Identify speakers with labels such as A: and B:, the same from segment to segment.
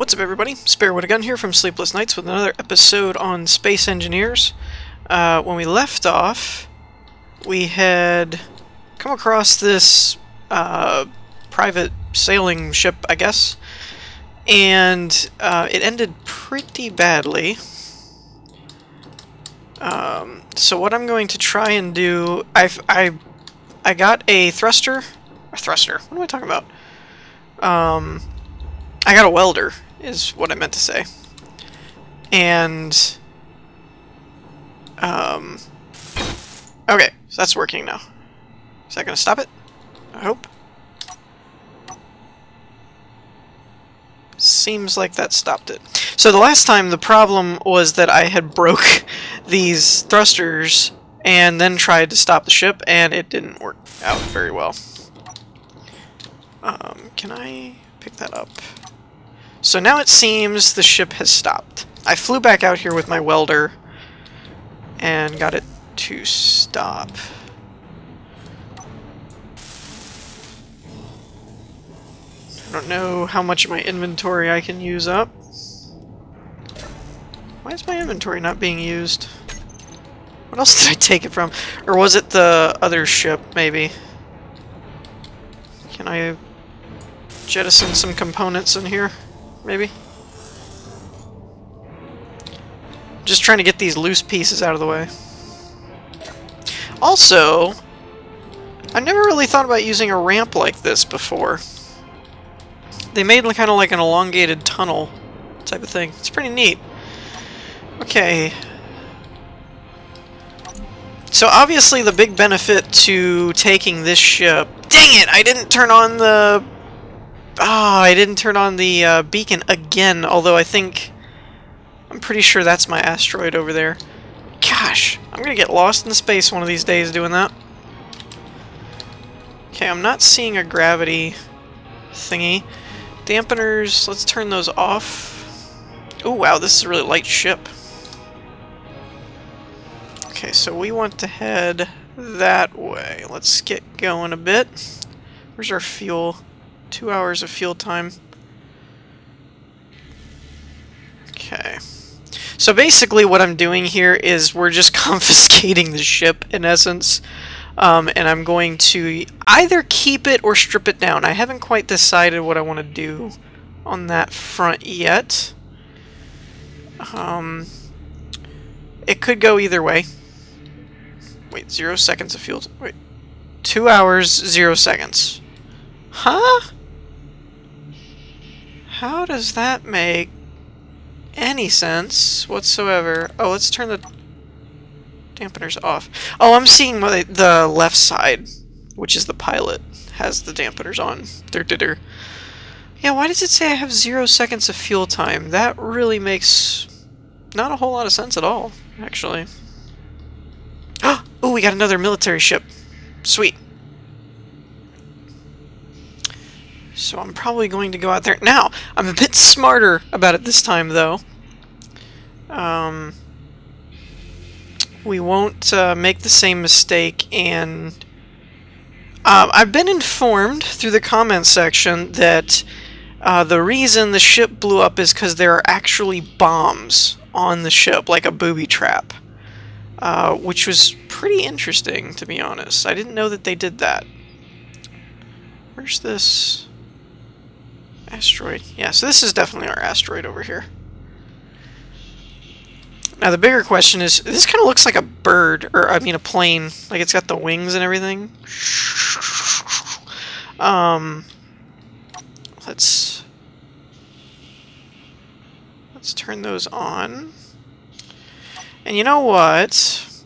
A: What's up, everybody? Spare with a Gun here from Sleepless Nights with another episode on Space Engineers. When we left off, we had come across this private sailing ship, I guess, and it ended pretty badly. So what I'm going to try and do, I got a thruster. What am I talking about? I got a welder, is what I meant to say. And, okay, so that's working now. Is that going to stop it? I hope. Seems like that stopped it. So the last time the problem was that I had broke these thrusters and then tried to stop the ship, and it didn't work out very well. Can I pick that up? So now it seems the ship has stopped. I flew back out here with my welder and got it to stop. I don't know how much of my inventory I can use up. Why is my inventory not being used? What else did I take it from? Or was it the other ship, maybe? Can I jettison some components in here? Maybe? Just trying to get these loose pieces out of the way. Also, I never really thought about using a ramp like this before. They made kind of like an elongated tunnel type of thing. It's pretty neat. Okay. So obviously the big benefit to taking this ship... Dang it! I didn't turn on the... I didn't turn on the beacon again, although I think... I'm pretty sure that's my asteroid over there. Gosh, I'm gonna get lost in space one of these days doing that. Okay, I'm not seeing a gravity thingy. Dampeners, let's turn those off. Oh wow, this is a really light ship. Okay, so we want to head that way. Let's get going a bit. Where's our fuel? 2 hours of fuel time. Okay. So basically what I'm doing here is we're just confiscating the ship, in essence. And I'm going to either keep it or strip it down. I haven't quite decided what I want to do on that front yet. It could go either way. Wait, 0 seconds of fuel. Wait. 2 hours, 0 seconds. Huh? How does that make any sense whatsoever? Oh, let's turn the dampeners off. Oh, I'm seeing the left side, which is the pilot, has the dampeners on. Yeah, why does it say I have 0 seconds of fuel time? That really makes not a whole lot of sense at all, actually. Oh, we got another military ship. Sweet. So I'm probably going to go out there. Now, I'm a bit smarter about it this time, though. We won't make the same mistake, and I've been informed through the comments section that the reason the ship blew up is because there are actually bombs on the ship, like a booby trap, which was pretty interesting, to be honest. I didn't know that they did that. Where's this asteroid? Yeah, so this is definitely our asteroid over here. Now the bigger question is, this kind of looks like a bird, or I mean a plane, like it's got the wings and everything. Let's turn those on. And you know what?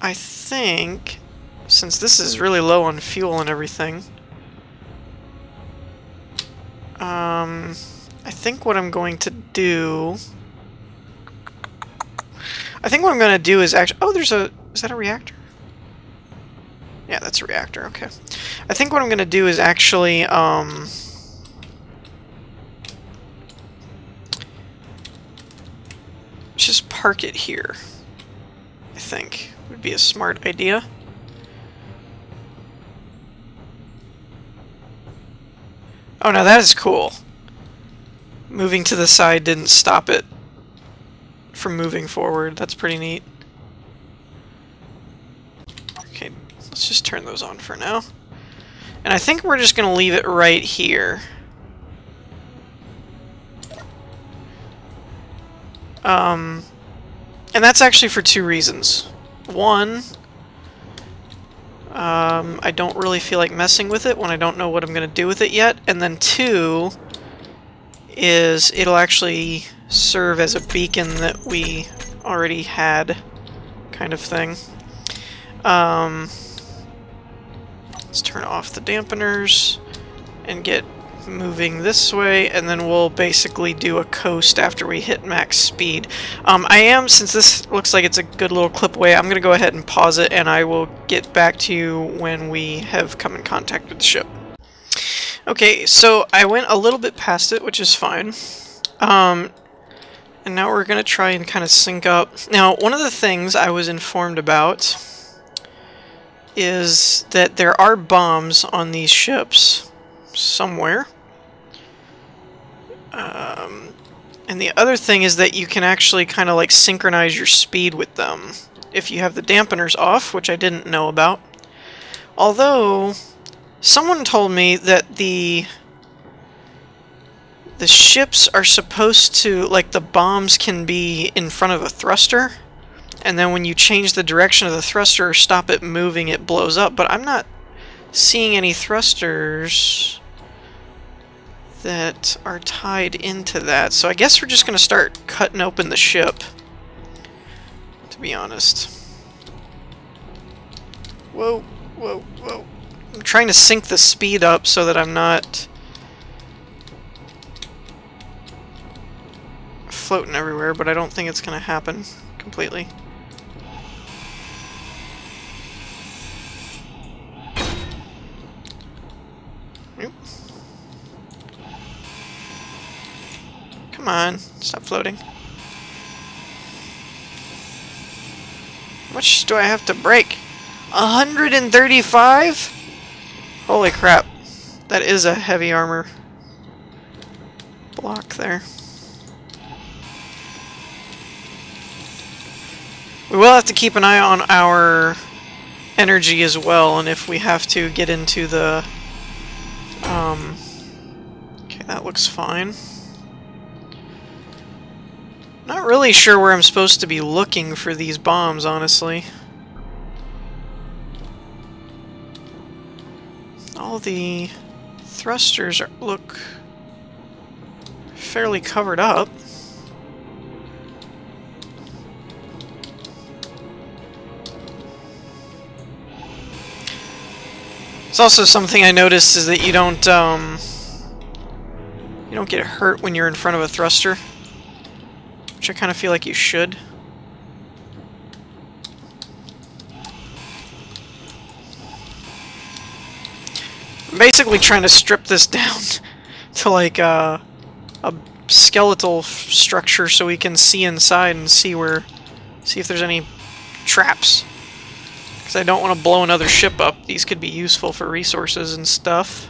A: I think, since this is really low on fuel and everything, I think what I'm going to do... is actually... Oh, there's a... Is that a reactor? Yeah, that's a reactor, okay. I think what I'm going to do is actually, just park it here. I think would be a smart idea. Oh, now that is cool. moving to the side didn't stop it from moving forward. That's pretty neat. Okay, let's just turn those on for now. And I think we're just going to leave it right here. And that's actually for two reasons. One, I don't really feel like messing with it when I don't know what I'm going to do with it yet. And then two is it'll actually serve as a beacon that we already had, kind of thing. Let's turn off the dampeners and get moving this way, and then we'll basically do a coast after we hit max speed. Since this looks like it's a good little clip away, I'm going to go ahead and pause it, and I will get back to you when we have come in contact with the ship. Okay, so I went a little bit past it, which is fine. And now we're going to try and kind of sync up. Now, one of the things I was informed about is that there are bombs on these ships somewhere. And the other thing is that you can actually kind of like synchronize your speed with them if you have the dampeners off, which I didn't know about. Although, someone told me that the ships are supposed to, like, the bombs can be in front of a thruster, and then when you change the direction of the thruster or stop it moving, it blows up. But I'm not seeing any thrusters that are tied into that, so I guess we're just going to start cutting open the ship, to be honest. Whoa, whoa, whoa. I'm trying to sync the speed up so that I'm not floating everywhere, but I don't think it's going to happen completely. Nope. Come on, stop floating. How much do I have to break? 135? Holy crap. That is a heavy armor block there. We will have to keep an eye on our energy as well, and if we have to get into the... okay, that looks fine. Not really sure where I'm supposed to be looking for these bombs, honestly. All the thrusters look fairly covered up. It's also something I noticed is that you don't get hurt when you're in front of a thruster, which I kind of feel like you should. I'm basically trying to strip this down to like a skeletal structure so we can see inside and see if there's any traps. Because I don't want to blow another ship up. These could be useful for resources and stuff.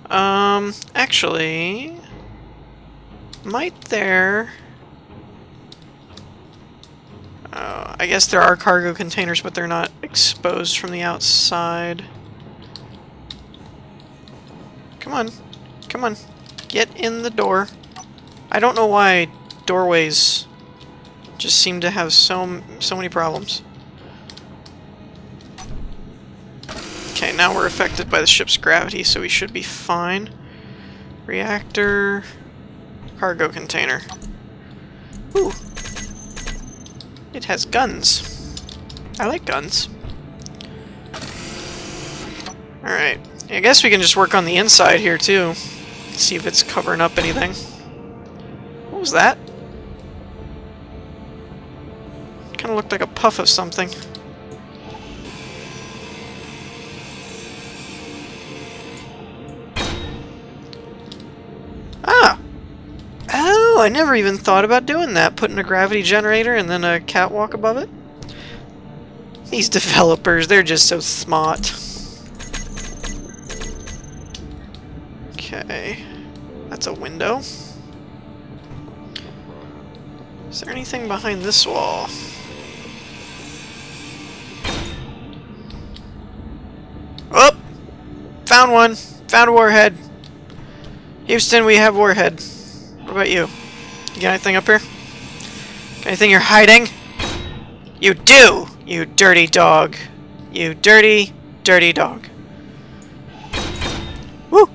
A: Actually, might there... I guess there are cargo containers, but they're not exposed from the outside. Come on. Come on. Get in the door. I don't know why doorways just seem to have so many problems. Okay, now we're affected by the ship's gravity, so we should be fine. Reactor... cargo container. Ooh. It has guns. I like guns. Alright. I guess we can just work on the inside here, too. See if it's covering up anything. What was that? Kinda looked like a puff of something. Ah! Oh, I never even thought about doing that. Putting a gravity generator and then a catwalk above it. These developers, they're just so smart. Okay. That's a window. Is there anything behind this wall? Oh! Found one! Found a warhead! Houston, we have warhead. What about you? You got anything up here? Got anything you're hiding? You do! You dirty dog. You dirty, dirty dog. Woo!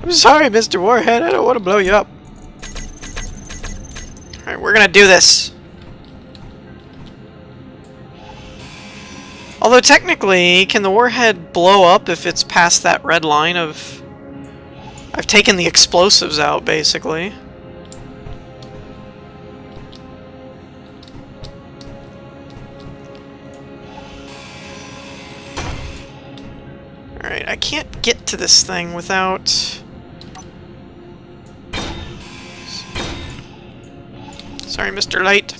A: I'm sorry, Mr. Warhead. I don't want to blow you up. Alright, we're gonna do this. Although technically, can the warhead blow up if it's past that red line of... I've taken the explosives out, basically. Alright, I can't get to this thing without... Sorry, Mr. Light.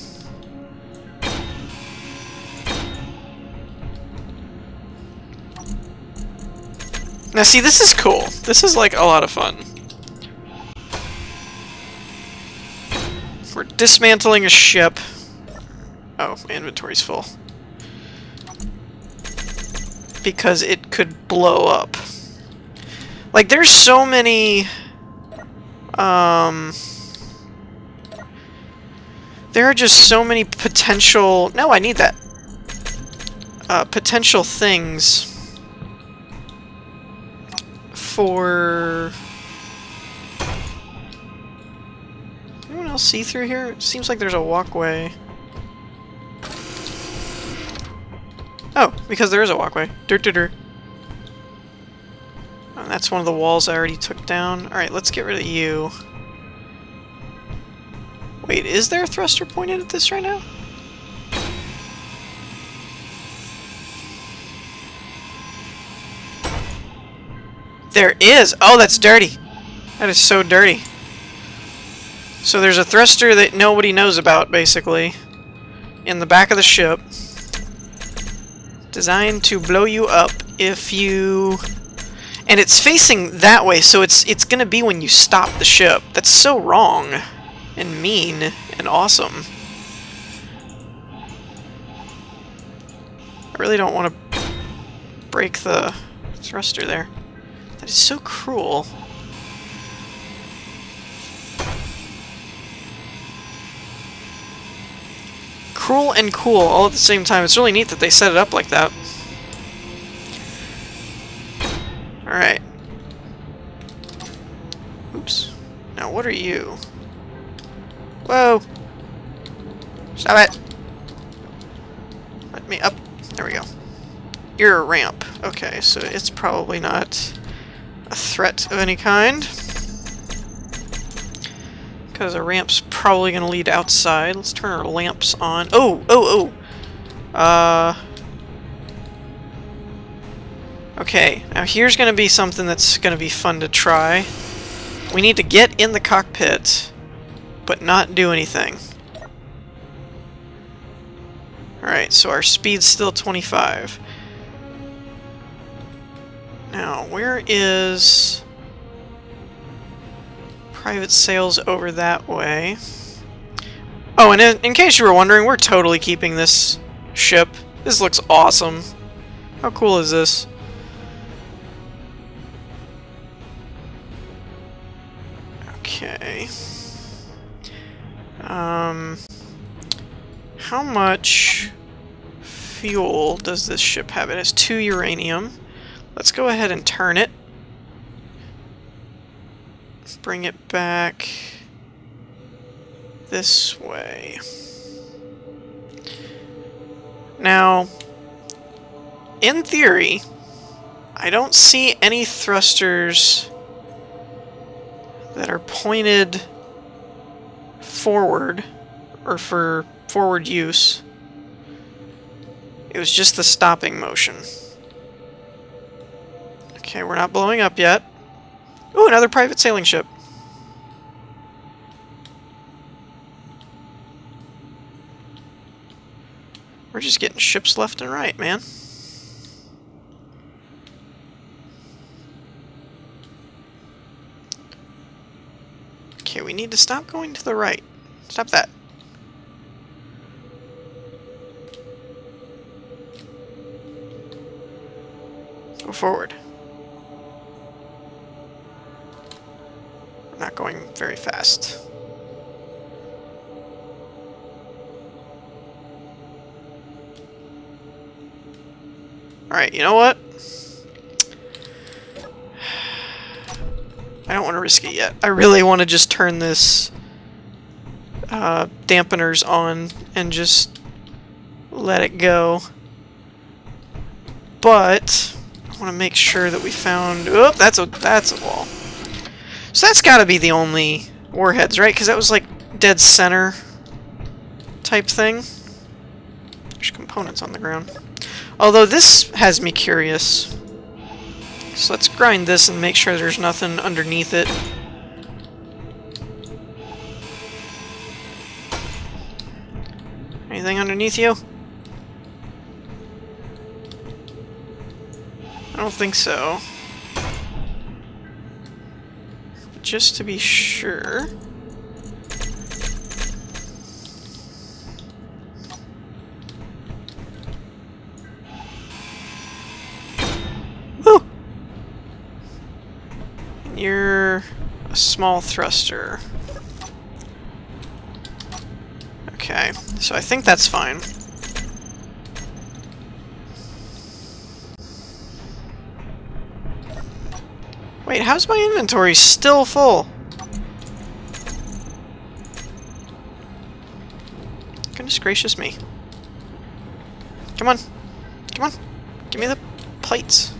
A: Now see, this is cool. This is like a lot of fun. We're dismantling a ship. Oh, my inventory's full. Because it could blow up. Like, there's so many... There are just so many potential... No, I need that. Potential things... for... Anyone else see through here? It seems like there's a walkway. Oh, because there is a walkway. Dirt, dirt, dirt. Oh, that's one of the walls I already took down. Alright, let's get rid of you. Wait, is there a thruster pointed at this right now? There is! Oh, that's dirty! That is so dirty. So there's a thruster that nobody knows about, basically, in the back of the ship. Designed to blow you up if you... And it's facing that way, so it's gonna be when you stop the ship. That's so wrong. And mean. And awesome. I really don't want to break the thruster there. That is so cruel. Cruel and cool all at the same time. It's really neat that they set it up like that. Alright. Oops. Now what are you? Whoa! Stop it! Let me up. There we go. You're a ramp. Okay, so it's probably not a threat of any kind. Because a ramp's probably going to lead outside. Let's turn our lamps on. Oh! Oh! Oh! Okay, now here's going to be something that's going to be fun to try. We need to get in the cockpit, but not do anything. Alright, so our speed's still 25. Now, where is... private sales over that way? Oh, and in case you were wondering, we're totally keeping this ship. This looks awesome. How cool is this? Okay. How much fuel does this ship have? It has 2 uranium. Let's go ahead and turn it. Bring it back this way. Now, in theory, I don't see any thrusters that are pointed forward or for forward use. It was just the stopping motion. Okay, we're not blowing up yet. Ooh, another private sailing ship. We're just getting ships left and right, man. Okay, we need to stop going to the right. Stop that. Go forward. We're not going very fast. Alright, you know what? I don't want to risk it yet. I really want to just turn this dampeners on and just let it go. But I want to make sure that we found... Oh, that's a wall. So that's got to be the only warheads, right? Because that was like dead center type thing. There's components on the ground. Although this has me curious. So let's grind this and make sure there's nothing underneath it. Anything underneath you? I don't think so. But just to be sure... Woo! You're a small thruster. Okay, so I think that's fine. Wait, how's my inventory still full? Goodness gracious me. Come on. Come on. Give me the plates.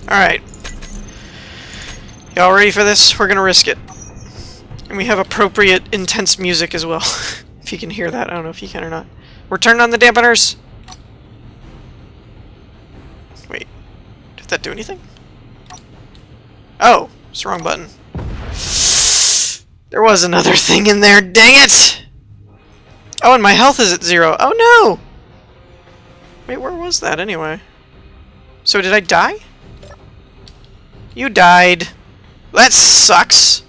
A: Alright. Y'all ready for this? We're gonna risk it. And we have appropriate, intense music as well. If you can hear that. I don't know if you can or not. We're turning on the dampeners. Wait. Did that do anything? Oh. It's the wrong button. There was another thing in there. Dang it! Oh, and my health is at 0. Oh, no! Wait, where was that anyway? So did I die? You died. That sucks.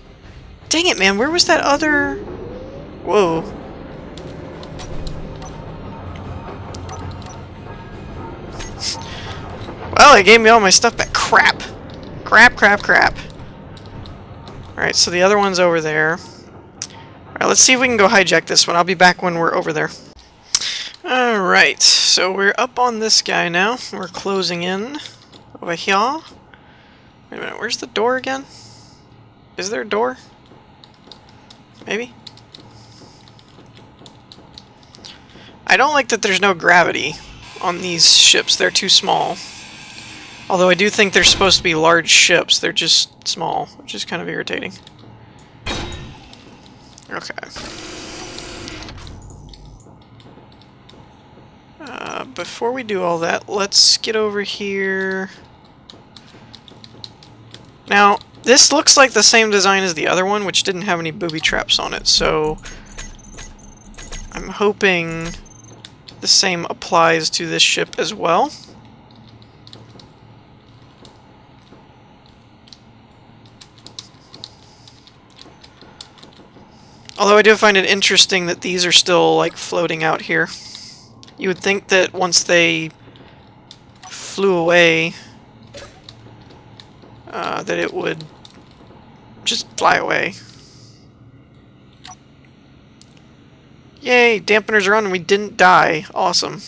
A: Dang it, man. Where was that other... Whoa. Well, it gave me all my stuff back. Crap. Crap, crap, crap. Alright, so the other one's over there. Alright, let's see if we can go hijack this one. I'll be back when we're over there. Alright, so we're up on this guy now. We're closing in over here. Wait a minute, where's the door again? Is there a door? Maybe? I don't like that there's no gravity on these ships. They're too small. Although I do think they're supposed to be large ships. They're just small, which is kind of irritating. Okay. Before we do all that, let's get over here. Now, this looks like the same design as the other one, which didn't have any booby traps on it, so I'm hoping the same applies to this ship as well. Although I do find it interesting that these are still, like, floating out here. You would think that once they flew away, that it would just fly away. Yay, dampeners are on and we didn't die. Awesome.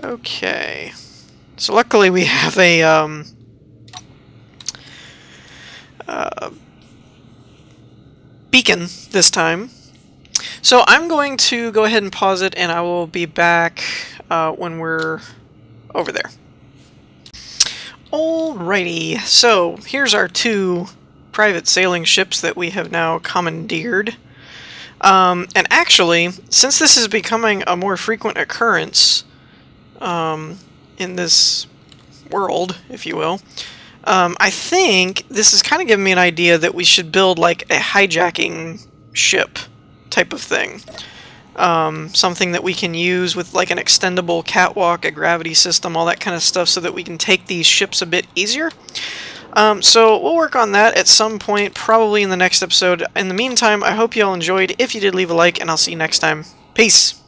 A: Okay. So luckily we have a, beacon this time. So I'm going to go ahead and pause it and I will be back when we're over there. Alrighty, so here's our 2 private sailing ships that we have now commandeered. And actually, since this is becoming a more frequent occurrence in this world, if you will, I think this is kind of giving me an idea that we should build like a hijacking ship type of thing. Something that we can use with like an extendable catwalk, a gravity system, all that kind of stuff, so that we can take these ships a bit easier. So we'll work on that at some point, probably in the next episode. In the meantime, I hope you all enjoyed. If you did, leave a like, and I'll see you next time. Peace!